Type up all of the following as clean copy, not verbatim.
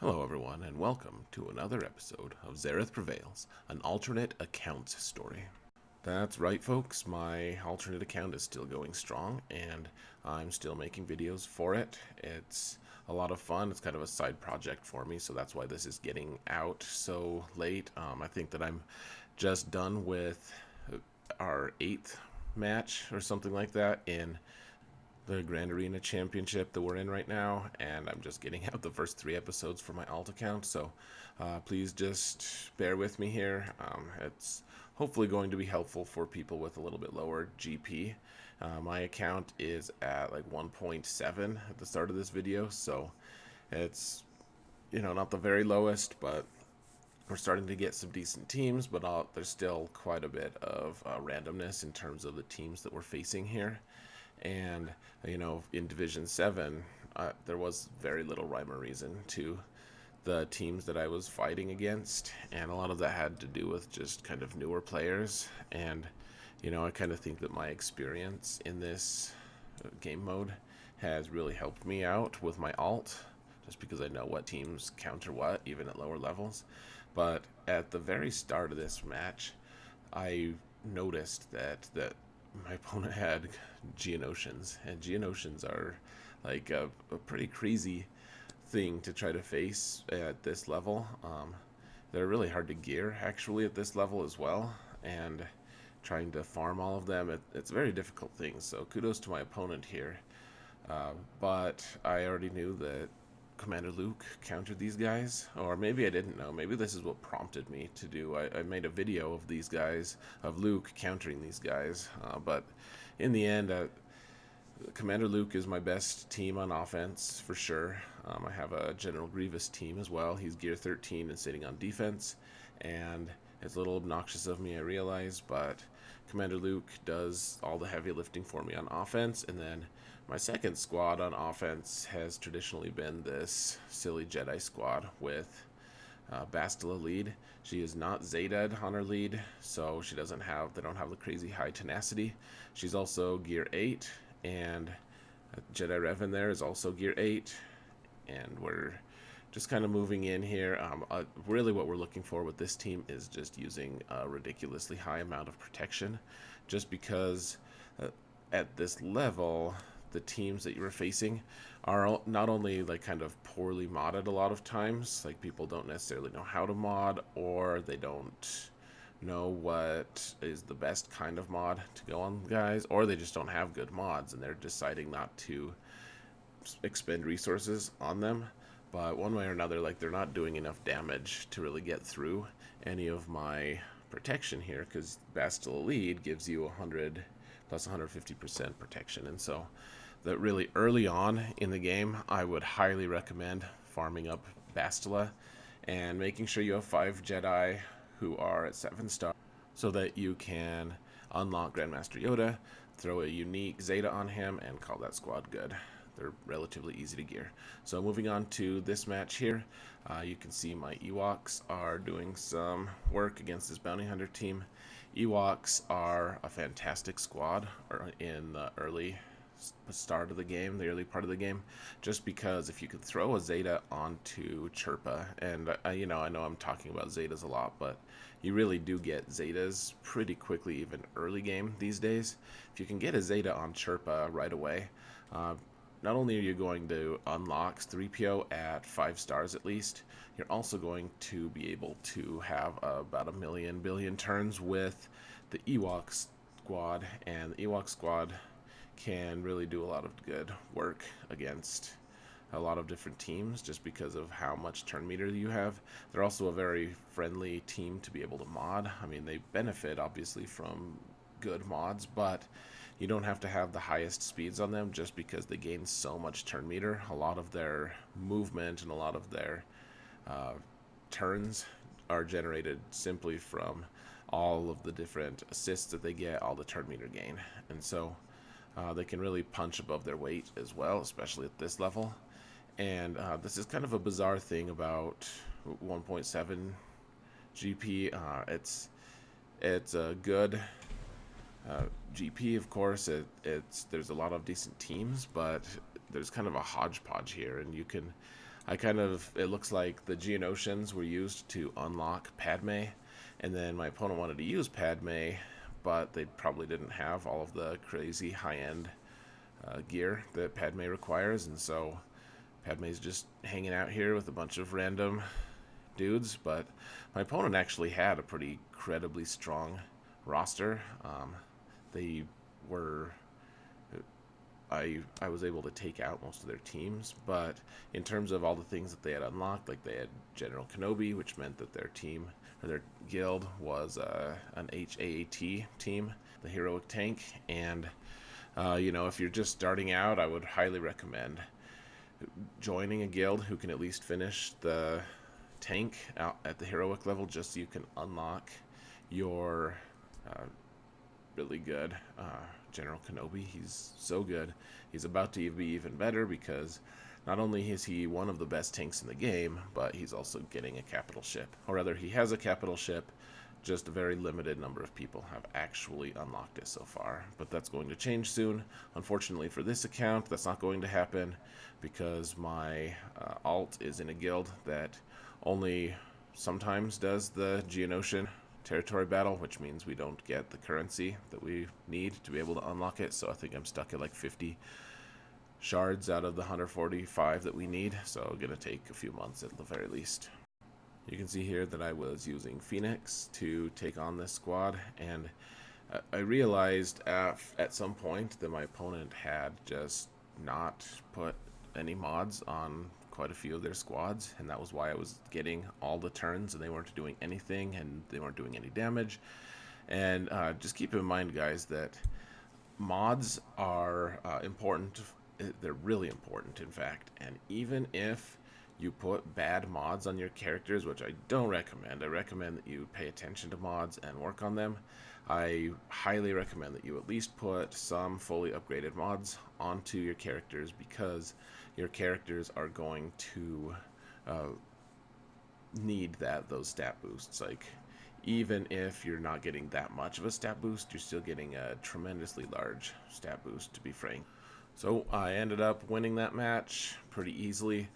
Hello everyone, and welcome to another episode of Xaereth Prevails, an alternate accounts story. That's right folks, my alternate account is still going strong, and I'm still making videos for it. It's a lot of fun, it's kind of a side project for me, so that's why this is getting out so late. I think that I'm just done with our 8th match or something like that in the Grand Arena Championship that we're in right now, and I'm just getting out the first 3 episodes for my alt account, so please just bear with me here. It's hopefully going to be helpful for people with a little bit lower GP. My account is at like 1.7 at the start of this video, so it's, not the very lowest, but we're starting to get some decent teams, but there's still quite a bit of randomness in terms of the teams that we're facing here. And, in Division 7, there was very little rhyme or reason to the teams that I was fighting against, and a lot of that had to do with just kind of newer players. And, I kind of think that my experience in this game mode has really helped me out with my alt, just because I know what teams counter what, even at lower levels. But at the very start of this match, I noticed that my opponent had Geonosians, and Geonosians are like a pretty crazy thing to try to face at this level. They're really hard to gear actually at this level as well, and trying to farm all of them, it's a very difficult thing, so kudos to my opponent here. But I already knew that Commander Luke countered these guys, or maybe I didn't know. Maybe this is what prompted me to do. I made a video of these guys, of Luke countering these guys, but in the end, Commander Luke is my best team on offense for sure. I have a General Grievous team as well. He's gear 13 and sitting on defense, and it's a little obnoxious of me, I realize, but Commander Luke does all the heavy lifting for me on offense, and then my second squad on offense has traditionally been this silly Jedi squad with Bastila lead. She is not Zayted on her lead, so they don't have the crazy high tenacity. She's also gear 8, and Jedi Revan there is also gear 8, and we're just kind of moving in here. Really what we're looking for with this team is just using a ridiculously high amount of protection, just because at this level, the teams that you were facing are not only like kind of poorly modded a lot of times, like people don't necessarily know how to mod, or they don't know what is the best kind of mod to go on guys, or they just don't have good mods and they're deciding not to expend resources on them. But one way or another, like, they're not doing enough damage to really get through any of my protection here, because Bastila lead gives you 100 plus 150% protection. And so that really early on in the game, I would highly recommend farming up Bastila and making sure you have 5 Jedi who are at 7 star, so that you can unlock Grandmaster Yoda, throw a unique Zeta on him, and call that squad good. They're relatively easy to gear. So moving on to this match here, you can see my Ewoks are doing some work against this bounty hunter team. Ewoks are a fantastic squad in the early start of the game, the early part of the game, just because if you could throw a Zeta onto Chirpa, and I know I'm talking about Zetas a lot, but you really do get Zetas pretty quickly, even early game these days. If you can get a Zeta on Chirpa right away, not only are you going to unlock 3PO at 5 stars at least, you're also going to be able to have about a million billion turns with the Ewok squad, and the Ewok squad can really do a lot of good work against a lot of different teams just because of how much turn meter you have. They're also a very friendly team to be able to mod. I mean, they benefit obviously from good mods, but you don't have to have the highest speeds on them just because they gain so much turn meter. A lot of their movement and a lot of their turns are generated simply from all of the different assists that they get, all the turn meter gain. And so they can really punch above their weight as well, especially at this level. And this is kind of a bizarre thing about 1.7 GP. It's a good GP, of course. There's a lot of decent teams, but there's kind of a hodgepodge here, and you can it looks like the Geonosians were used to unlock Padme, and then my opponent wanted to use Padme, but they probably didn't have all of the crazy high-end gear that Padme requires, and so Padme's just hanging out here with a bunch of random dudes. But my opponent actually had a pretty credibly strong roster. They were I was able to take out most of their teams, but in terms of all the things that they had unlocked, like they had General Kenobi, which meant that their team or their guild was an HAAT team, the heroic tank, and if you're just starting out, I would highly recommend joining a guild who can at least finish the tank out at the heroic level, just so you can unlock your really good General Kenobi. He's so good. He's about to be even better because not only is he one of the best tanks in the game, but he's also getting a capital ship. Or rather, he has a capital ship, just a very limited number of people have actually unlocked it so far. But that's going to change soon. Unfortunately for this account, that's not going to happen because my alt is in a guild that only sometimes does the Geonosian territory battle, which means we don't get the currency that we need to be able to unlock it. So I think I'm stuck at like 50 shards out of the 145 that we need, so gonna take a few months at the very least. You can see here that I was using Phoenix to take on this squad, and I realized at some point that my opponent had just not put any mods on quite a few of their squads, and that was why I was getting all the turns and they weren't doing anything and they weren't doing any damage. And just keep in mind, guys, that mods are important. They're really important, in fact, and even if you put bad mods on your characters, which I don't recommend, I recommend that you pay attention to mods and work on them. I highly recommend that you at least put some fully upgraded mods onto your characters, because your characters are going to need those stat boosts. Like, even if you're not getting that much of a stat boost, you're still getting a tremendously large stat boost, to be frank. So I ended up winning that match pretty easily.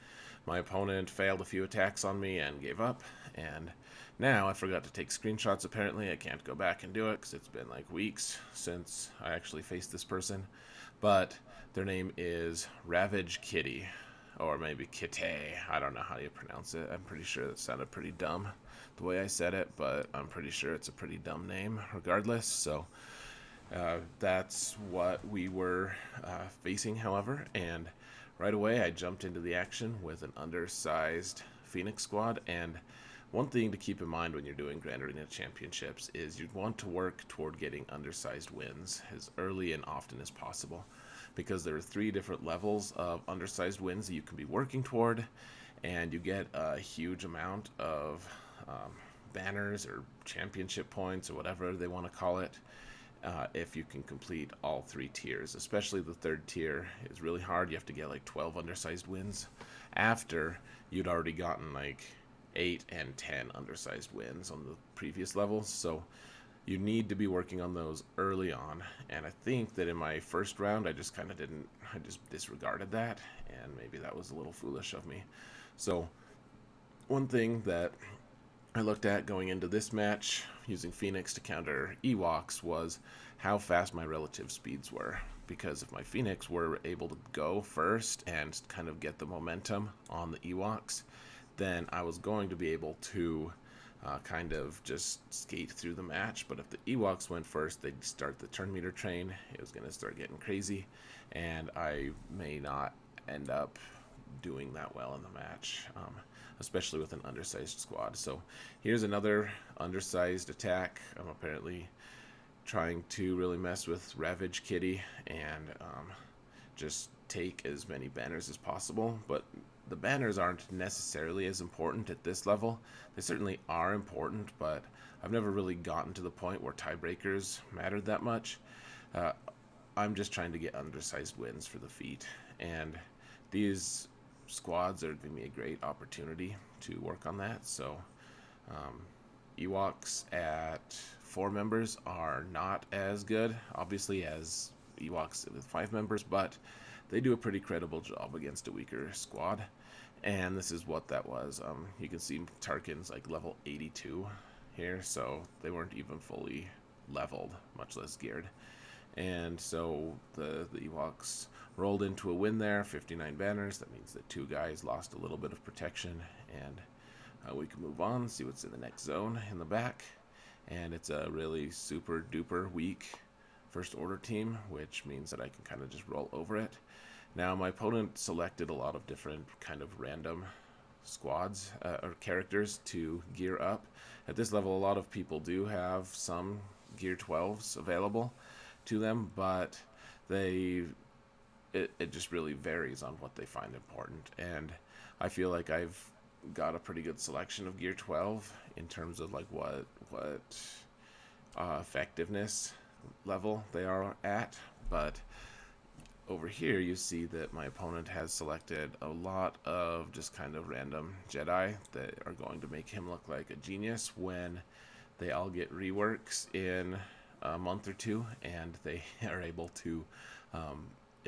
My opponent failed a few attacks on me and gave up, and now I forgot to take screenshots. Apparently I can't go back and do it because it's been like weeks since I actually faced this person, but their name is Ravage Kitty, or maybe Kitty. I don't know how you pronounce it. I'm pretty sure that sounded pretty dumb the way I said it, but I'm pretty sure it's a pretty dumb name regardless. So that's what we were facing, however, and right away I jumped into the action with an undersized Phoenix squad. And one thing to keep in mind when you're doing Grand Arena Championships is you'd want to work toward getting undersized wins as early and often as possible, because there are 3 different levels of undersized wins that you can be working toward, and you get a huge amount of banners or championship points or whatever they want to call it, if you can complete all 3 tiers. Especially the 3rd tier is really hard. You have to get like 12 undersized wins after you'd already gotten like 8 and 10 undersized wins on the previous levels. So you need to be working on those early on, and I think that in my first round I just disregarded that, and maybe that was a little foolish of me. So one thing that I looked at going into this match using Phoenix to counter Ewoks was how fast my relative speeds were, because if my Phoenix were able to go first and kind of get the momentum on the Ewoks, then I was going to be able to kind of just skate through the match. But if the Ewoks went first, they'd start the turn meter train. It was going to start getting crazy, and I may not end up doing that well in the match, especially with an undersized squad. So here's another undersized attack. I'm apparently trying to really mess with Ravage Kitty and just take as many banners as possible, but the banners aren't necessarily as important at this level. They certainly are important, but I've never really gotten to the point where tiebreakers mattered that much. I'm just trying to get undersized wins for the feat, and these squads are giving me a great opportunity to work on that. So Ewoks at 4 members are not as good, obviously, as Ewoks with 5 members, but they do a pretty credible job against a weaker squad. And this is what that was. You can see Tarkin's like level 82 here, so they weren't even fully leveled, much less geared. And so the Ewoks rolled into a win there, 59 banners. That means that two guys lost a little bit of protection, and we can move on, see what's in the next zone in the back. And it's a really super duper weak first order team, which means that I can kind of just roll over it. Now my opponent selected a lot of different kind of random squads or characters to gear up. At this level, a lot of people do have some gear 12s available to them, but it just really varies on what they find important. And I feel like I've got a pretty good selection of gear 12 in terms of like what effectiveness level they are at. But over here you see that my opponent has selected a lot of just kind of random Jedi that are going to make him look like a genius when they all get reworks in a month or two, and they are able to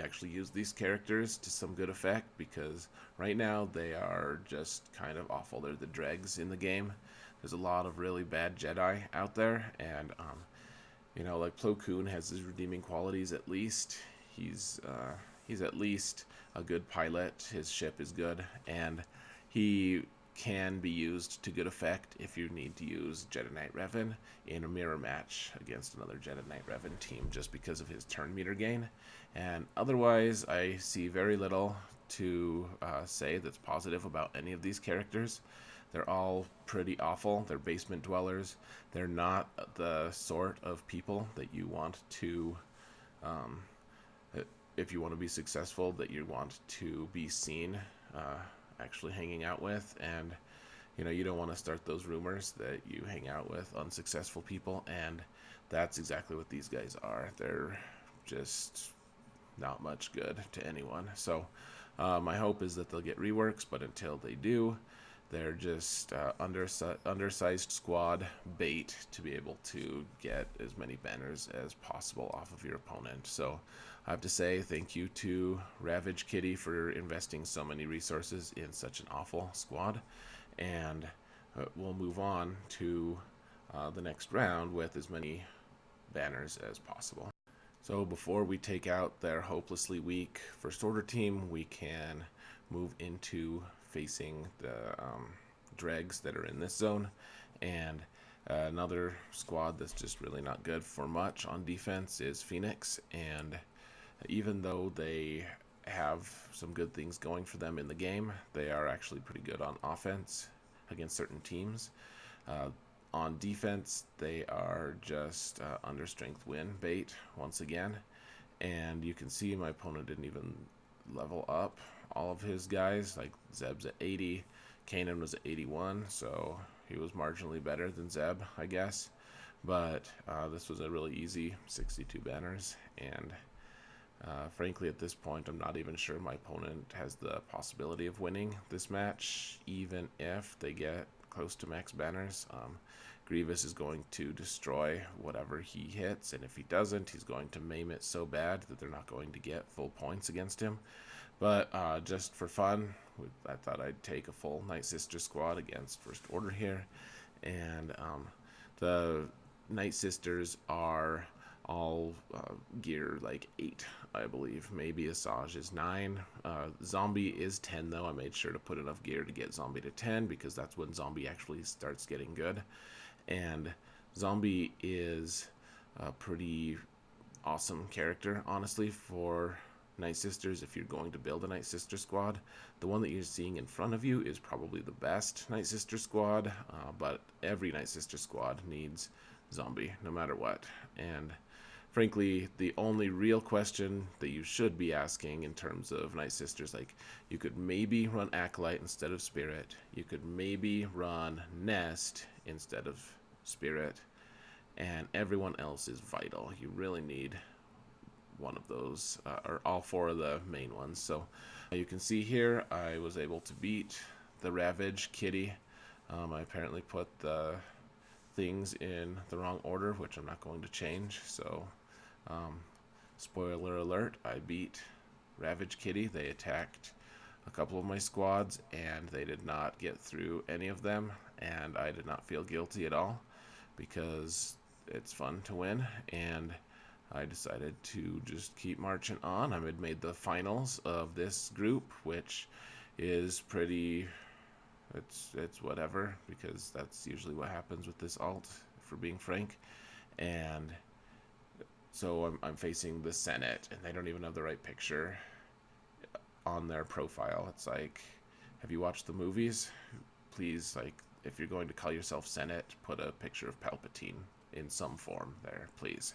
actually use these characters to some good effect, because right now they are just kind of awful. They're the dregs in the game. There's a lot of really bad Jedi out there, and you know, like Plo Koon has his redeeming qualities at least. He's at least a good pilot. His ship is good, and he can be used to good effect if you need to use Jedi Knight Revan in a mirror match against another Jedi Knight Revan team, just because of his turn meter gain. And otherwise, I see very little to say that's positive about any of these characters. They're all pretty awful. They're basement dwellers. They're not the sort of people that you want to, if you want to be successful, that you want to be seen actually hanging out with. And you know, you don't want to start those rumors that you hang out with unsuccessful people, and that's exactly what these guys are. They're just not much good to anyone. So my hope is that they'll get reworks, but until they do, they're just undersized squad bait to be able to get as many banners as possible off of your opponent. So I have to say thank you to Ravage Kitty for investing so many resources in such an awful squad. And we'll move on to the next round with as many banners as possible. So before we take out their hopelessly weak first order team, we can move into facing the dregs that are in this zone. And another squad that's just really not good for much on defense is Phoenix. And even though they have some good things going for them in the game, they are actually pretty good on offense against certain teams. On defense, they are just under strength win bait once again. And you can see my opponent didn't even level up all of his guys. Like Zeb's at 80, Kanan was at 81, so he was marginally better than Zeb, I guess. But this was a really easy 62 banners, and frankly at this point I'm not even sure my opponent has the possibility of winning this match, even if they get close to max banners. Grievous is going to destroy whatever he hits, and if he doesn't, he's going to maim it so bad that they're not going to get full points against him. But just for fun, I thought I'd take a full Night Sister squad against First Order here. And the Night Sisters are all gear like 8, I believe. Maybe Asajj is 9. Zombie is 10, though. I made sure to put enough gear to get Zombie to 10, because that's when Zombie actually starts getting good. And Zombie is a pretty awesome character, honestly, for Night Sisters. If you're going to build a Night Sister squad, the one that you're seeing in front of you is probably the best Night Sister squad, but every Night Sister squad needs Zombie, no matter what. And frankly, the only real question that you should be asking in terms of Night Sisters, like, you could maybe run Acolyte instead of Spirit, you could maybe run Nest instead of Spirit, and everyone else is vital. You really need one of those, or all 4 of the main ones. So you can see here I was able to beat the Ravage Kitty. I apparently put the things in the wrong order, which I'm not going to change. So spoiler alert, I beat Ravage Kitty. They attacked a couple of my squads, and they did not get through any of them, and I did not feel guilty at all because it's fun to win, and I decided to just keep marching on. I had made the finals of this group, which is pretty, it's whatever, because that's usually what happens with this alt, for being frank. And so I'm facing the Senate, and they don't even have the right picture on their profile. It's like, have you watched the movies? Please, like, if you're going to call yourself Senate, put a picture of Palpatine in some form there, please.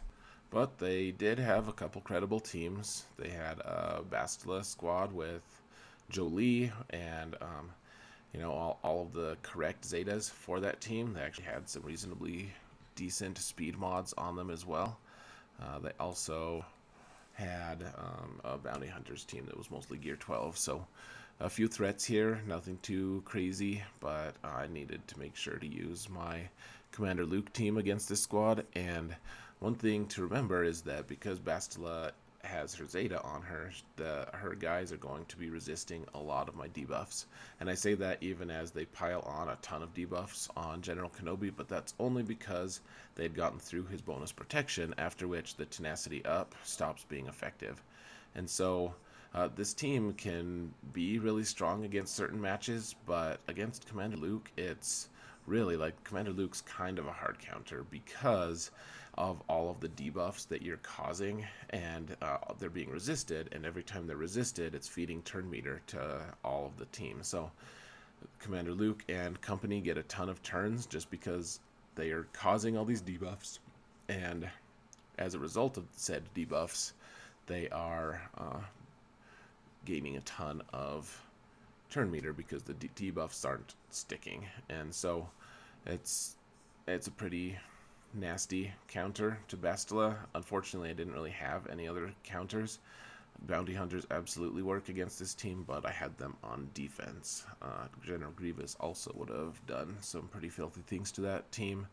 But they did have a couple credible teams. They had a Bastila squad with Jolie and all of the correct Zetas for that team. They actually had some reasonably decent speed mods on them as well. They also had a bounty hunters team that was mostly gear 12, so a few threats here, nothing too crazy, but I needed to make sure to use my Commander Luke team against this squad. And one thing to remember is that because Bastila has her Zeta on her, her guys are going to be resisting a lot of my debuffs. And I say that even as they pile on a ton of debuffs on General Kenobi, but that's only because they'd gotten through his bonus protection, after which the tenacity up stops being effective. And so this team can be really strong against certain matches, but against Commander Luke, it's really like Commander Luke's kind of a hard counter because of all of the debuffs that you're causing, and they're being resisted, and every time they're resisted, it's feeding turn meter to all of the team. So Commander Luke and company get a ton of turns just because they are causing all these debuffs, and as a result of said debuffs, they are gaining a ton of turn meter because the debuffs aren't sticking. And so it's a pretty nasty counter to Bastila. Unfortunately, I didn't really have any other counters. Bounty hunters absolutely work against this team, but I had them on defense. General Grievous also would have done some pretty filthy things to that team,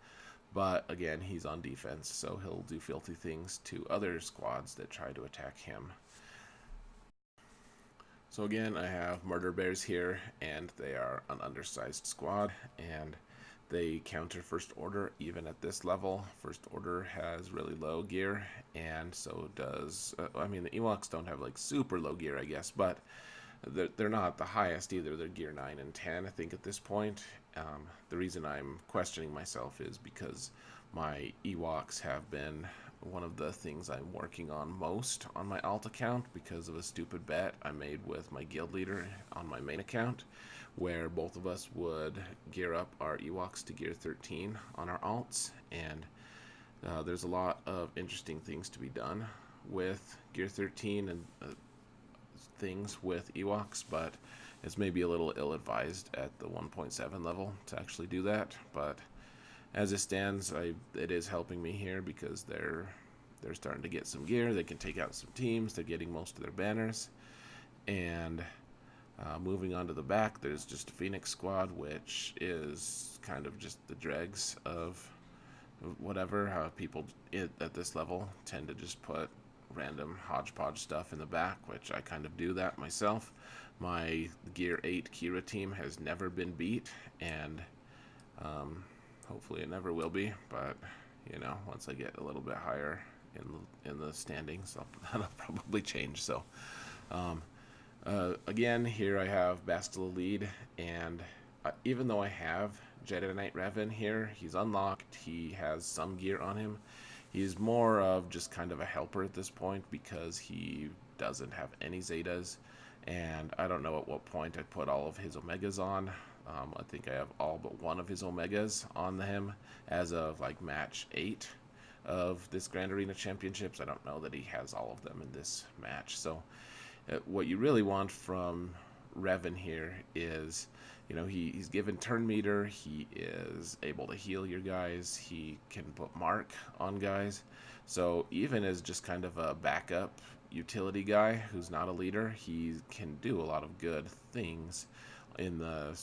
but again, he's on defense, so he'll do filthy things to other squads that try to attack him. So again, I have Murder Bears here, and they are an undersized squad, and they counter First Order even at this level. First Order has really low gear, and so does, I mean, the Ewoks don't have like super low gear, I guess, but they're not the highest either. They're gear 9 and 10, I think, at this point. The reason I'm questioning myself is because my Ewoks have been one of the things I'm working on most on my alt account because of a stupid bet I made with my guild leader on my main account, where both of us would gear up our Ewoks to gear 13 on our alts, and there's a lot of interesting things to be done with gear 13 and things with Ewoks, but it's maybe a little ill-advised at the 1.7 level to actually do that. But as it stands, it is helping me here because they're starting to get some gear. They can take out some teams. They're getting most of their banners. And moving on to the back, there's just a Phoenix squad, which is kind of just the dregs of whatever. How people at this level tend to just put random hodgepodge stuff in the back, which I kind of do that myself. My gear 8 Kira team has never been beat, and hopefully it never will be, but once I get a little bit higher in the standings, that'll probably change. So again, here I have Bastila lead, and even though I have Jedi Knight Revan here, he's unlocked, he has some gear on him. He's more of just kind of a helper at this point because he doesn't have any Zetas, and I don't know at what point I put all of his Omegas on. I think I have all but one of his Omegas on him as of like match 8 of this Grand Arena Championships. I don't know that he has all of them in this match. So what you really want from Revan here is, he's given turn meter, he is able to heal your guys, he can put mark on guys. So even as just kind of a backup utility guy who's not a leader, he can do a lot of good things in the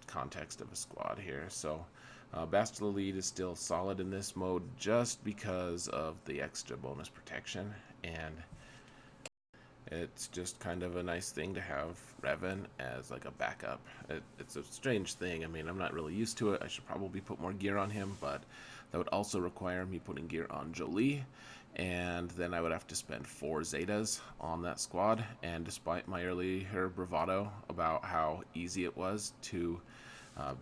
context of a squad here. So Bastila lead is still solid in this mode just because of the extra bonus protection, and It's just kind of a nice thing to have Revan as like a backup. It's a strange thing. I mean, I'm not really used to it. I should probably put more gear on him, but that would also require me putting gear on Jolie, and then I would have to spend 4 Zetas on that squad. And despite my earlier bravado about how easy it was to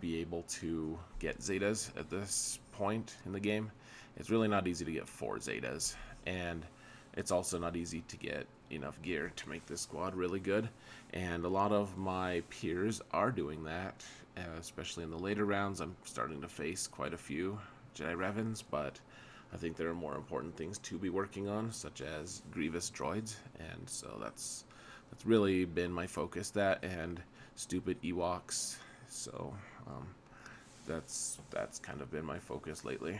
be able to get Zetas at this point in the game, it's really not easy to get 4 Zetas. And it's also not easy to get enough gear to make this squad really good, and a lot of my peers are doing that, especially in the later rounds. I'm starting to face quite a few Jedi Revans, but I think there are more important things to be working on, such as Grievous droids, and so that's really been my focus, that and stupid Ewoks. So that's kind of been my focus lately.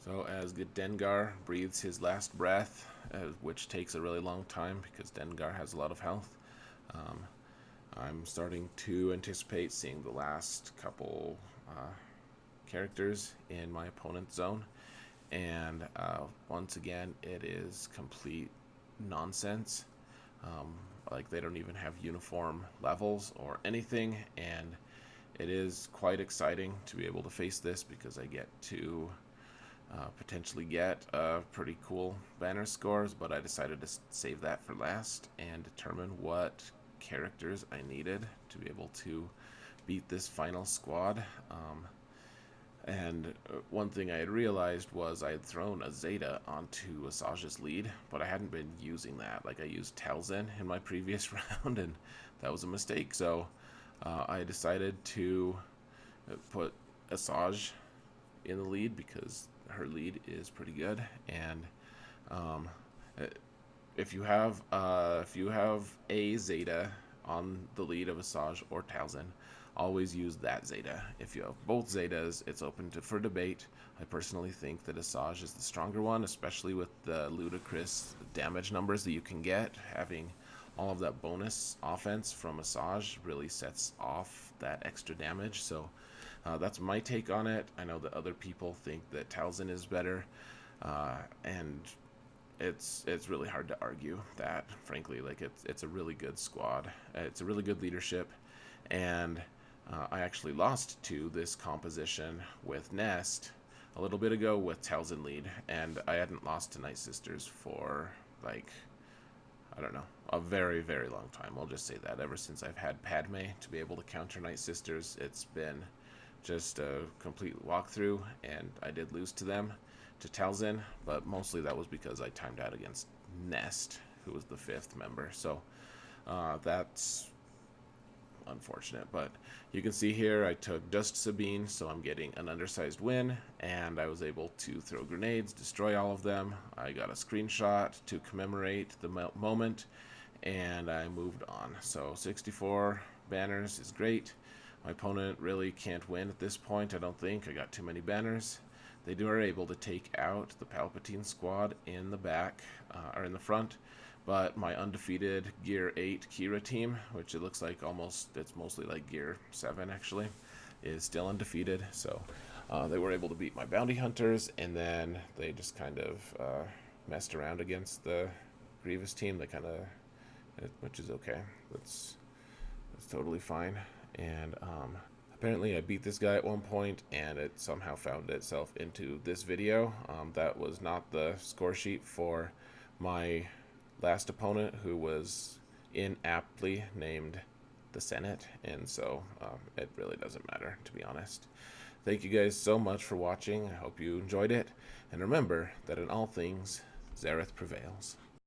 So as Dengar breathes his last breath, which takes a really long time because Dengar has a lot of health, I'm starting to anticipate seeing the last couple characters in my opponent's zone. And once again, it is complete nonsense. Like, they don't even have uniform levels or anything, and it is quite exciting to be able to face this because I get to potentially get pretty cool banner scores, but I decided to save that for last and determine what characters I needed to be able to beat this final squad. And one thing I had realized was I had thrown a Zeta onto Asajj's lead, but I hadn't been using that. Like, I used Talzin in my previous round, and that was a mistake. So I decided to put Asajj in the lead because her lead is pretty good. And if you have a Zeta on the lead of Asajj or Talzin, always use that Zeta. If you have both Zetas, it's open for debate. I personally think that Asajj is the stronger one, especially with the ludicrous damage numbers that you can get. Having all of that bonus offense from Asajj really sets off that extra damage. So that's my take on it. I know that other people think that Talzin is better, and it's really hard to argue that, frankly. Like, it's a really good squad. It's a really good leadership, and I actually lost to this composition with Nest a little bit ago with Talzin lead, and I hadn't lost to Night Sisters for, like, I don't know, a very, very long time. I'll just say that. Ever since I've had Padme to be able to counter Night Sisters, it's been just a complete walkthrough, and I did lose to them, to Talzin, but mostly that was because I timed out against Nest, who was the 5th member. So that's unfortunate, but you can see here I took just Sabine, so I'm getting an undersized win, and I was able to throw grenades, destroy all of them. I got a screenshot to commemorate the moment, and I moved on. So 64 banners is great. My opponent really can't win at this point, I don't think. I got too many banners. They are able to take out the Palpatine squad in the back, or in the front, but my undefeated Gear 8 Kira team, which it looks like it's mostly like Gear 7 actually, is still undefeated. So they were able to beat my bounty hunters, and then they just kind of messed around against the Grievous team. They kind of, which is okay. That's totally fine. And apparently I beat this guy at one point, and it somehow found itself into this video. That was not the score sheet for my last opponent, who was inaptly named the Senate, and so it really doesn't matter, to be honest. Thank you guys so much for watching. I hope you enjoyed it, and remember that in all things, Xaereth prevails.